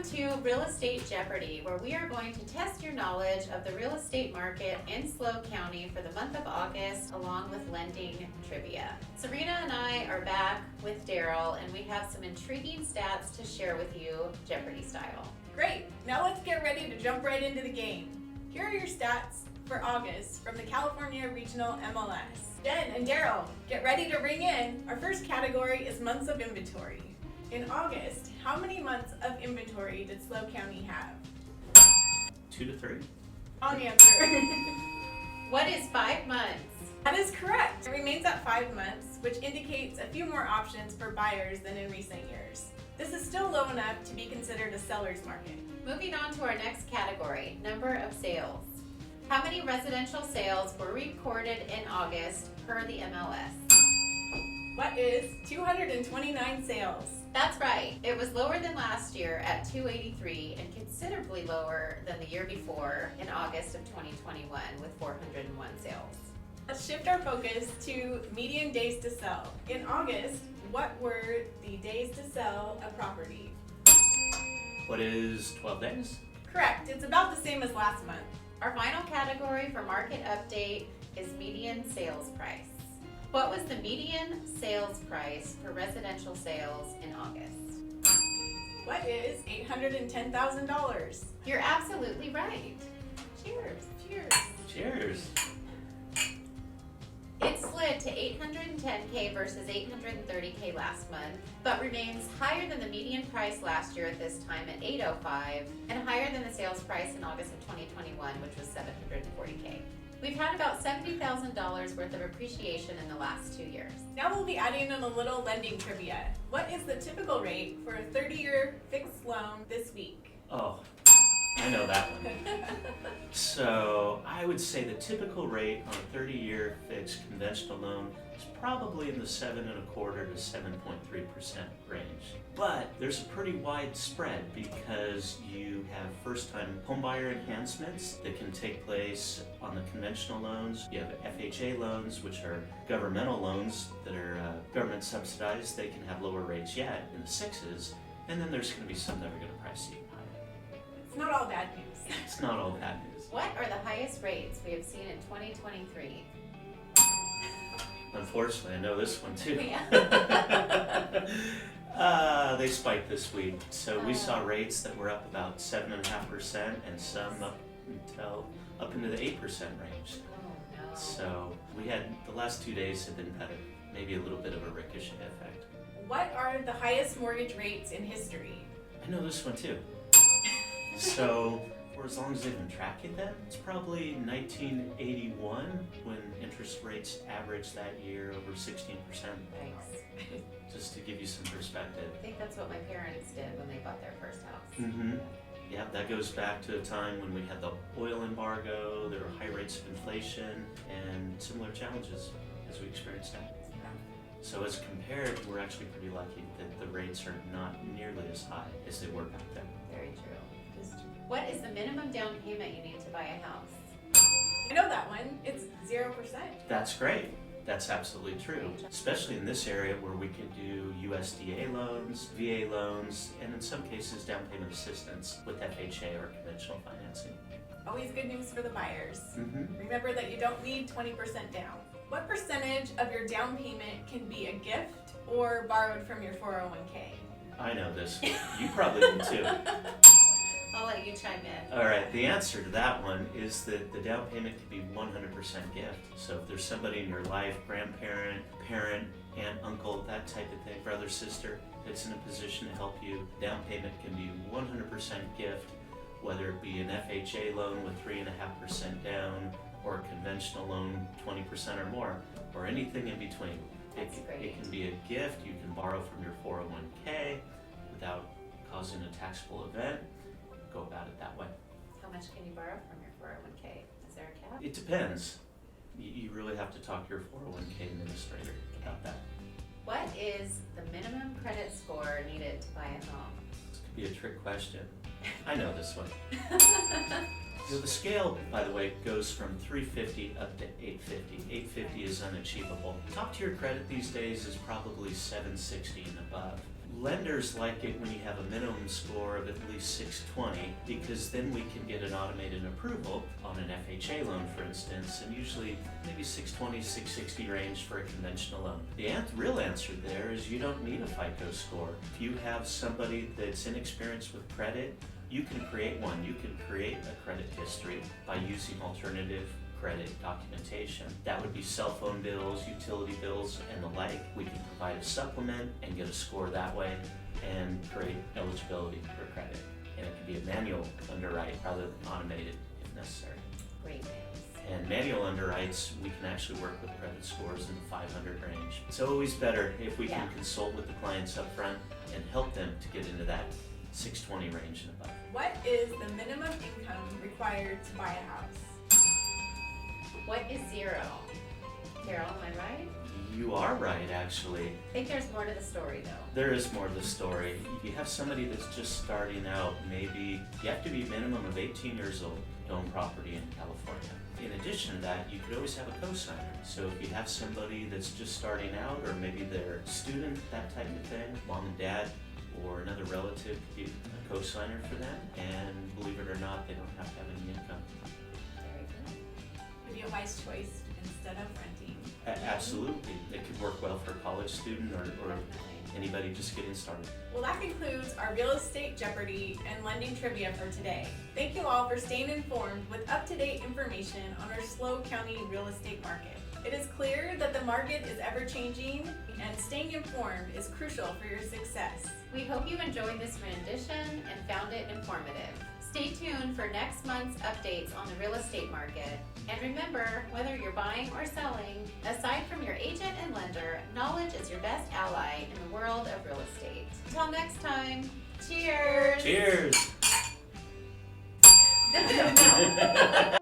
Welcome to Real Estate Jeopardy, where we are going to test your knowledge of the real estate market in SLO County for the month of August, along with lending trivia. Serena and I are back with Darryl, and we have some intriguing stats to share with you, Jeopardy style. Great, now let's get ready to jump right into the game. Here are your stats for August from the California Regional MLS. Jen and Darryl, get ready to ring in. Our first category is months of inventory. In August, how many months of inventory did SLO County have? 2 to 3. Wrong answer. What is 5 months? That is correct. It remains at 5 months, which indicates a few more options for buyers than in recent years. This is still low enough to be considered a seller's market. Moving on to our next category, number of sales. How many residential sales were recorded in August per the MLS? What is 229 sales? That's right. It was lower than last year at 283 and considerably lower than the year before in August of 2021 with 401 sales. Let's shift our focus to median days to sell. In August, what were the days to sell a property? What is 12 days? Correct. It's about the same as last month. Our final category for market update is median sales price. What was the median sales price for residential sales in August? What is $810,000? You're absolutely right. Cheers. Cheers. Cheers. It slid to $810K versus $830K last month, but remains higher than the median price last year at this time at $805, and higher than the sales price in August of 2021, which was $740K. We've had about $70,000 worth of appreciation in the last 2 years. Now we'll be adding in a little lending trivia. What is the typical rate for a 30-year fixed loan this week? Oh, I know that one. So I would say the typical rate on a 30-year fixed conventional loan is probably in the 7.25% to 7.3% range. But there's a pretty wide spread because you have first-time homebuyer enhancements that can take place on the conventional loans. You have FHA loans, which are governmental loans that are government subsidized. They can have lower rates yet in the 6s. And then there's going to be some that are going to price you higher. It's not all bad news. It's not all bad news. What are the highest rates we have seen in 2023? Unfortunately, I know this one too. Yeah. They spiked this week. So we saw rates that were up about 7.5% and some up into the 8% range. Oh no. So we had the last 2 days have been better. Maybe a little bit of a ricochet effect. What are the highest mortgage rates in history? I know this one too. So for as long as they've been tracking them, it's probably 1981 when interest rates averaged that year over 16%. Thanks. Just to give you some perspective. I think that's what my parents did when they bought their first house. Mm-hmm. Yeah, that goes back to a time when we had the oil embargo, there were high rates of inflation, and similar challenges as we experienced now. So as compared, we're actually pretty lucky that the rates are not nearly as high as they were back then. Very true. What is the minimum down payment you need to buy a house? I know that one. It's 0%. That's great. That's absolutely true, especially in this area where we can do USDA loans, VA loans, and in some cases down payment assistance with FHA or conventional financing. Always good news for the buyers. Mm-hmm. Remember that you don't need 20% down. What percentage of your down payment can be a gift or borrowed from your 401k? I know this one. You probably do too. I'll let you chime in. All right, the answer to that one is that the down payment can be 100% gift. So if there's somebody in your life, grandparent, parent, aunt, uncle, that type of thing, brother, sister, that's in a position to help you, down payment can be 100% gift, whether it be an FHA loan with 3.5% down, or a conventional loan 20% or more, or anything in between. That's great. It can be a gift. You can borrow from your 401k without causing a taxable event. Go about it that way. How much can you borrow from your 401k? Is there a cap? It depends. You really have to talk to your 401k administrator about that. What is the minimum credit score needed to buy a home? This could be a trick question. I know this one. The scale, by the way, goes from 350 up to 850. 850 is unachievable. Top tier credit these days is probably 760 and above. Lenders like it when you have a minimum score of at least 620, because then we can get an automated approval on an FHA loan, for instance, and usually maybe 620, 660 range for a conventional loan. The real answer there is you don't need a FICO score. If you have somebody that's inexperienced with credit, you can create one. You can create a credit history by using alternative credit documentation. That would be cell phone bills, utility bills, and the like. We can provide a supplement and get a score that way and create eligibility for credit. And it can be a manual underwrite rather than automated if necessary. Great news. And manual underwrites, we can actually work with credit scores in the 500 range. It's always better if we can consult with the clients up front and help them to get into that 620 range and above. What is the minimum income required to buy a house? What is zero? Darryl, am I right? You are right, actually. I think there's more to the story, though. There is more to the story. If you have somebody that's just starting out, maybe you have to be minimum of 18 years old to own property in California. In addition to that, you could always have a cosigner. So if you have somebody that's just starting out, or maybe they're a student, that type of thing, mom and dad, or another relative could be a cosigner for them. And believe it or not, they don't have to have any income. Very good. Would be a wise choice instead of renting. Absolutely. It could work well for a college student or Definitely. anybody just getting started. Well, that concludes our real estate Jeopardy and lending trivia for today. Thank you all for staying informed with up-to-date information on our SLO County real estate market. It is clear that the market is ever-changing, and staying informed is crucial for your success. We hope you enjoyed this rendition and found it informative. Stay tuned for next month's updates on the real estate market. And remember, whether you're buying or selling, aside from your agent and lender, knowledge is your best ally in the world of real estate. Until next time, cheers! Cheers! No.